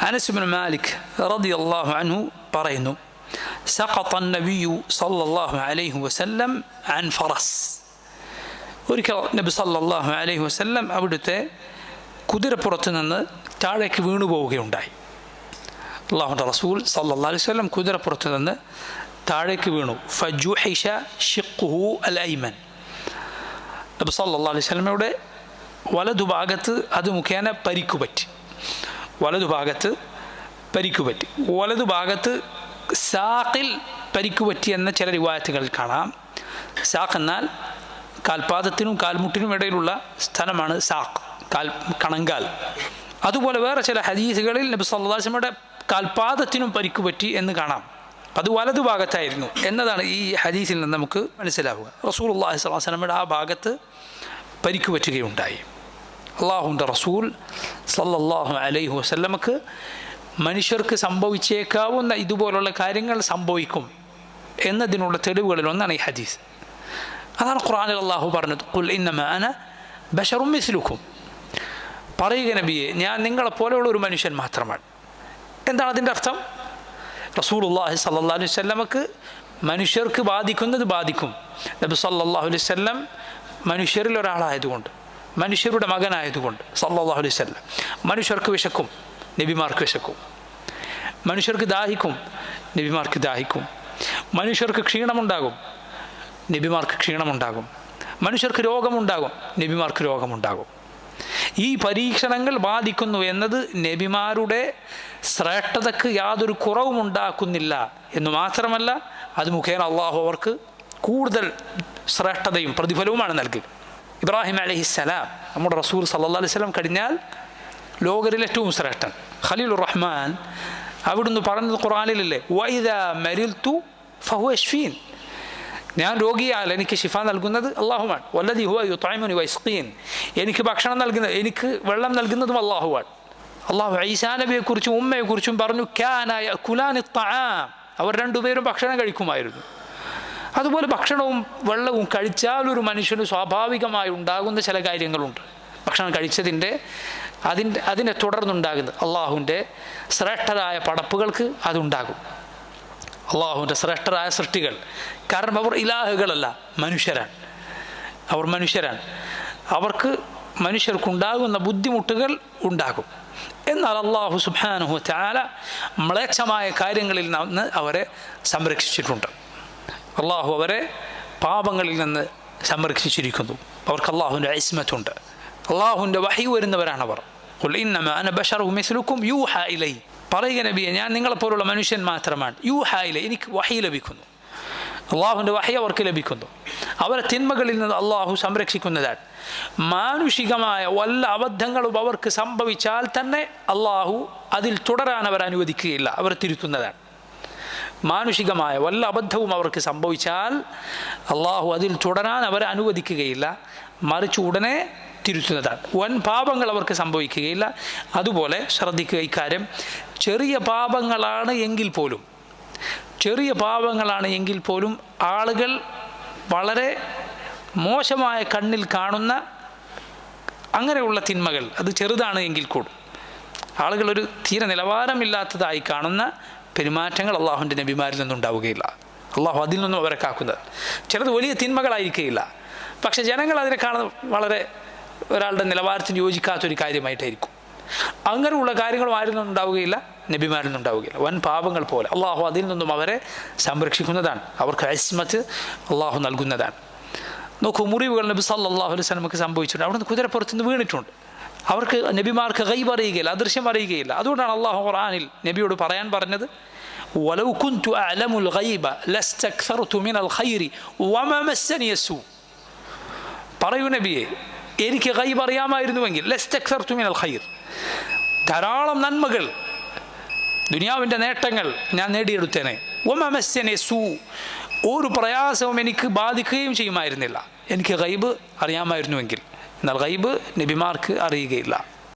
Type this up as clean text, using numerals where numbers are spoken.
അനസ് ഇബ്നു മാലിക് റളിയല്ലാഹു അൻഹു പറയുന്നു, സഖത നബിയു സല്ലല്ലാഹു അലൈഹി വസല്ലം അൻ ഫറസ്. ഒരിക്കൽ നബി സല്ലല്ലാഹു അലൈഹി വസല്ലം അവിടുത്തെ കുതിരപ്പുറത്ത് നിന്ന് താഴേക്ക് വീണുപോവുകയുണ്ടായി. അല്ലാഹുവിൻ്റെ റസൂൽ സല്ലല്ലാഹു അലൈഹി വസല്ലം കുതിരപ്പുറത്ത് നിന്ന് താഴേക്ക് വീണു. ഫജുഹിഷ ഷിഖ്ഖുഹു അൽ ഐമൻ. നബി സല്ലല്ലാഹു അലൈഹി വസല്ലമയുടെ വലതുഭാഗത്ത് അത് മുഖേന പരിക്കുപറ്റി. വലതുഭാഗത്ത് സാഖിൽ പരിക്കുപറ്റി എന്ന ചില റിവായത്തുകളിൽ കാണാം. സാഖ് എന്നാൽ കാൽപാദത്തിനും കാൽമുട്ടിനും ഇടയിലുള്ള സ്ഥലമാണ് സാഖ്, കണങ്കാൽ. അതുപോലെ വേറെ ചില ഹദീസുകളിൽ നബി സല്ലല്ലാഹു അലൈഹി വസല്ലമയുടെ കാൽപാദത്തിനും പരിക്കുപറ്റി എന്ന് കാണാം. അത് വലതുഭാഗത്തായിരുന്നു എന്നതാണ് ഈ ഹദീസിൽ നിന്ന് നമുക്ക് മനസ്സിലാവുക. റസൂലുള്ളാഹി സ്വല്ലല്ലാഹു അലൈഹി വസല്ലമയുടെ ആ ഭാഗത്ത് പരിക്കുപറ്റുകയുണ്ടായി. അല്ലാഹുവിൻ്റെ റസൂൽ സല്ലല്ലാഹു അലൈഹി വസല്ലമക്ക് മനുഷ്യർക്ക് സംഭവിച്ചേക്കാവുന്ന ഇതുപോലുള്ള കാര്യങ്ങൾ സംഭവിക്കും എന്നതിനുള്ള തെളിവുകളിൽ ഒന്നാണ് ഈ ഹദീസ്. അതാണ് ഖുർആനിൽ അല്ലാഹു പറഞ്ഞത്, ഖുൽ ഇന്നമാ അന ബശറും മിസ്ലുക്കും. പറയുക നബിയെ, ഞാൻ നിങ്ങളെപ്പോലെയുള്ള ഒരു മനുഷ്യൻ മാത്രമാണ്. എന്താണ് അതിൻ്റെ അർത്ഥം? റസൂലുള്ളാഹി സ്വല്ലല്ലാഹു അലൈഹി വസല്ലമക്ക് മനുഷ്യർക്ക് ബാധിക്കുന്നത് ബാധിക്കും. നബി സല്ലല്ലാഹു അലൈഹി വസല്ലം മനുഷ്യരിൽ ഒരാളായതുകൊണ്ട്, മനുഷ്യരുടെ മകനായതുകൊണ്ട് സല്ലല്ലാഹു അലൈഹി വസല്ലം, മനുഷ്യർക്ക് വിശക്കും, നബിമാർക്ക് വിശക്കും. മനുഷ്യർക്ക് ദാഹിക്കും, നബിമാർക്ക് ദാഹിക്കും. മനുഷ്യർക്ക് ക്ഷീണമുണ്ടാകും, നബിമാർക്ക് ക്ഷീണമുണ്ടാകും. മനുഷ്യർക്ക് രോഗമുണ്ടാകും, നബിമാർക്ക് രോഗമുണ്ടാകും. ഈ പരീക്ഷണങ്ങൾ ബാധിക്കുന്നു എന്നത് നബിമാരുടെ ശ്രേഷ്ഠതയ്ക്ക് യാതൊരു കുറവും ഉണ്ടാക്കുന്നില്ല എന്ന് മാത്രമല്ല, അത് മുഖേന അള്ളാഹു അവർക്ക് കൂടുതൽ ശ്രേഷ്ഠതയും പ്രതിഫലവുമാണ് നൽകുക. ഇബ്രാഹിം അലൈഹിസ്സലാം, നമ്മുടെ റസൂൽ സല്ലല്ലാഹു അലൈഹി വസല്ലം കഴിഞ്ഞാൽ ലോകരിൽ ഏറ്റവും ശ്രേഷ്ഠൻ, ഖലീലുർ റഹ്മാൻ, അവിടുന്ന് പറഞ്ഞത് ഖുർആനിലല്ലേ, വഇദാ മരിൽതു ഫഹുവ യശ്ഫീൻ. ഞാൻ രോഗിയാൽ എനിക്ക് ശിഫ നൽകുന്നത് അല്ലാഹുവാണ്. വല്ലദി ഹുവ യുത്ഇമുനി വയസ്ഖീൻ. എനിക്ക് ഭക്ഷണം നൽകുന്നത്, എനിക്ക് വെള്ളം നൽകുന്നതും അല്ലാഹുവാണ്. അല്ലാഹു ഈസാ നബിയെക്കുറിച്ചും ഉമ്മയെക്കുറിച്ചും പറഞ്ഞു, കാന യഅകുലാനി ത്വആം. അവർ രണ്ടുപേരും ഭക്ഷണം കഴിക്കുമായിരുന്നു. അതുപോലെ ഭക്ഷണവും വെള്ളവും കഴിച്ചാൽ ഒരു മനുഷ്യന് സ്വാഭാവികമായി ഉണ്ടാകുന്ന ചില കാര്യങ്ങളുണ്ട്. ഭക്ഷണം കഴിച്ചതിൻ്റെ അതിനെ തുടർന്നുണ്ടാകുന്നത് അള്ളാഹുവിൻ്റെ ശ്രേഷ്ഠരായ പടപ്പുകൾക്ക് അതുണ്ടാകും. അള്ളാഹുവിൻ്റെ ശ്രേഷ്ഠരായ സൃഷ്ടികൾ, കാരണം അവർ ഇലാഹുകളല്ല, മനുഷ്യരാണ്. അവർക്ക് മനുഷ്യർക്കുണ്ടാകുന്ന ബുദ്ധിമുട്ടുകൾ ഉണ്ടാകും. എന്നാൽ അള്ളാഹു സുബ്ഹാനഹു വ തആല മ്ലേച്ഛമായ കാര്യങ്ങളിൽ നിന്ന് അവരെ സംരക്ഷിച്ചിട്ടുണ്ട്. അള്ളാഹു അവരെ പാപങ്ങളിൽ നിന്ന് സംരക്ഷിച്ചിരിക്കുന്നു. അവർക്ക് അള്ളാഹുവിൻ്റെ ഇസ്മത്തുണ്ട്. അള്ളാഹുവിൻ്റെ വഹി വരുന്നവരാണവർ. ഖുൽ ഇന്നമാ അന ബശറും മിസ്ലുക്കും യൂഹാ ഇലൈ. പറയുക നബിയെ, ഞാൻ നിങ്ങളെപ്പോലുള്ള മനുഷ്യൻ മാത്രമാണ്. യൂഹാ ഇലൈ, എനിക്ക് വഹി ലഭിക്കുന്നു. അള്ളാഹുവിൻ്റെ വഹി അവർക്ക് ലഭിക്കുന്നു. അവരെ തിന്മകളിൽ നിന്ന് അള്ളാഹു സംരക്ഷിക്കുന്നതാണ്. മാനുഷികമായ വല്ല അബദ്ധങ്ങളും അവർക്ക് സംഭവിച്ചാൽ തന്നെ അള്ളാഹു അതിൽ തുടരാൻ അവർ അനുവദിക്കുകയില്ല, അവർ തിരുത്തുന്നതാണ്. മാനുഷികമായ വല്ല അബദ്ധവും അവർക്ക് സംഭവിച്ചാൽ അള്ളാഹു അതിൽ തുടരാൻ അവരെ അനുവദിക്കുകയില്ല, മറിച്ച് ഉടനെ തിരുത്തുന്നതാണ്. വൻ പാപങ്ങൾ അവർക്ക് സംഭവിക്കുകയില്ല. അതുപോലെ ശ്രദ്ധിക്കുക ഇക്കാര്യം, ചെറിയ പാപങ്ങളാണ് എങ്കിൽ പോലും ആളുകൾ വളരെ മോശമായ കണ്ണിൽ കാണുന്ന അങ്ങനെയുള്ള തിന്മകൾ, അത് ചെറുതാണ് എങ്കിൽ കൂടും, ആളുകൾ ഒരു തീരെ നിലവാരമില്ലാത്തതായി കാണുന്ന പെരുമാറ്റങ്ങൾ അള്ളാഹുവിൻ്റെ നബിമാരിൽ നിന്നുണ്ടാവുകയില്ല. അള്ളാഹു അതിൽ നിന്നും അവരെ കാക്കുന്നത്. ചിലത് വലിയ തിന്മകളായിരിക്കുകയില്ല, പക്ഷെ ജനങ്ങൾ അതിനെ കാണുന്ന വളരെ ഒരാളുടെ നിലവാരത്തിന് യോജിക്കാത്തൊരു കാര്യമായിട്ടായിരിക്കും. അങ്ങനെയുള്ള കാര്യങ്ങളും ആരിൽ നിന്നും ഉണ്ടാവുകയില്ല, നബിമാരിൽ നിന്നുണ്ടാവുകയില്ല. വൻ പാപങ്ങൾ പോലെ അള്ളാഹു അതിൽ നിന്നും അവരെ സംരക്ഷിക്കുന്നതാണ്. അവർക്ക് ഇസ്മത്ത് അള്ളാഹു നൽകുന്നതാണ്. നോക്കൂ, മുറിവുകൾ നബി സല്ലല്ലാഹു അലൈഹി വസല്ലമക്ക് സംഭവിച്ചിട്ടുണ്ട്. അവിടുന്ന് കുതിരപ്പുറത്ത് നിന്ന് വീണിട്ടുണ്ട്. അവർക്ക് നബിമാർക്ക് ഗൈബ് അറിയുകയില്ല, അദൃശ്യം അറിയുകയില്ല. അതുകൊണ്ടാണ് അള്ളാഹു ഖുർആനിൽ നബിയോട് പറയാൻ പറഞ്ഞത്, വലൗ കുൻതു അഅലമുൽ ഗൈബ ലസ്തക്സർതു മിനൽ ഖൈരി വമാ മസ്സനി യസൂ. പറയൂ നബിയെ, എനിക്ക് ഗൈബ് അറിയാമായിരുന്നുവെങ്കിൽ ലസ്തക്സർതു മിനൽ ഖൈർ, ധാരാളം നന്മകൾ, ദുനിയാവിൻ്റെ നേട്ടങ്ങൾ ഞാൻ നേടിയെടുത്തേനെ. വമാ മസ്സനി യസൂ, ഒരു പ്രയാസവും എനിക്ക് ബാധിക്കുകയും ചെയ്യുമായിരുന്നില്ല, എനിക്ക് ഗൈബ് അറിയാമായിരുന്നുവെങ്കിൽ. എന്നാൽ ഗൈബ് നബിമാർക്ക് അറിയുകയില്ല.